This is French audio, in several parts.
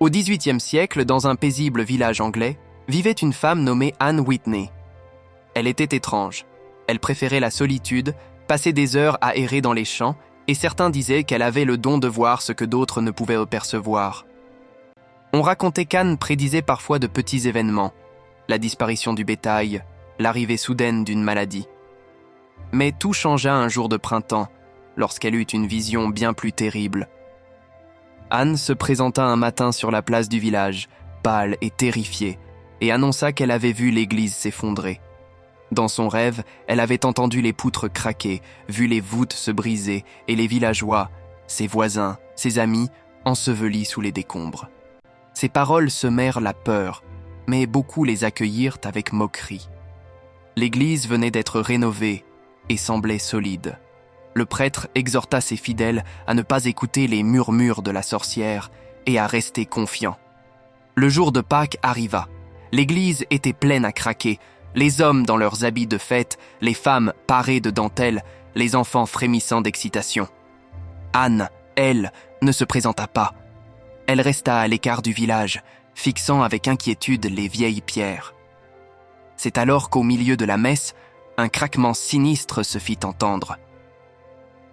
Au XVIIIe siècle, dans un paisible village anglais, vivait une femme nommée Anne Whitney. Elle était étrange. Elle préférait la solitude, passait des heures à errer dans les champs, et certains disaient qu'elle avait le don de voir ce que d'autres ne pouvaient percevoir. On racontait qu'Anne prédisait parfois de petits événements, la disparition du bétail, l'arrivée soudaine d'une maladie. Mais tout changea un jour de printemps, lorsqu'elle eut une vision bien plus terrible. Anne se présenta un matin sur la place du village, pâle et terrifiée, et annonça qu'elle avait vu l'église s'effondrer. Dans son rêve, elle avait entendu les poutres craquer, vu les voûtes se briser et les villageois, ses voisins, ses amis, ensevelis sous les décombres. Ces paroles semèrent la peur, mais beaucoup les accueillirent avec moquerie. L'église venait d'être rénovée et semblait solide. Le prêtre exhorta ses fidèles à ne pas écouter les murmures de la sorcière et à rester confiants. Le jour de Pâques arriva. L'église était pleine à craquer, les hommes dans leurs habits de fête, les femmes parées de dentelles, les enfants frémissant d'excitation. Anne, elle, ne se présenta pas. Elle resta à l'écart du village, fixant avec inquiétude les vieilles pierres. C'est alors qu'au milieu de la messe, un craquement sinistre se fit entendre.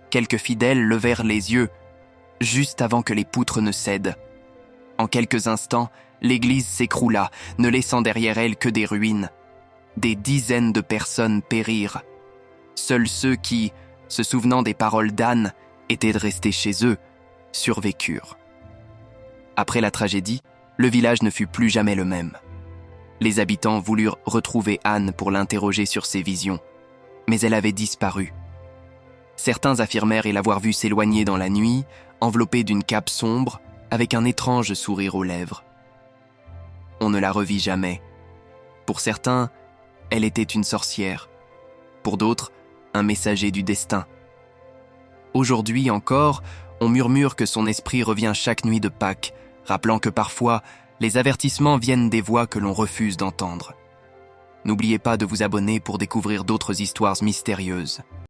Quelques fidèles levèrent les yeux, juste avant que les poutres ne cèdent. En quelques instants, l'église s'écroula, ne laissant derrière elle que des ruines. Des dizaines de personnes périrent. Seuls ceux qui, se souvenant des paroles d'Anne, étaient restés chez eux, survécurent. Après la tragédie, le village ne fut plus jamais le même. Les habitants voulurent retrouver Anne pour l'interroger sur ses visions, mais elle avait disparu. Certains affirmèrent l'avoir vue s'éloigner dans la nuit, enveloppée d'une cape sombre, avec un étrange sourire aux lèvres. On ne la revit jamais. Pour certains, elle était une sorcière. Pour d'autres, un messager du destin. Aujourd'hui encore, on murmure que son esprit revient chaque nuit de Pâques, rappelant que parfois, les avertissements viennent des voix que l'on refuse d'entendre. N'oubliez pas de vous abonner pour découvrir d'autres histoires mystérieuses.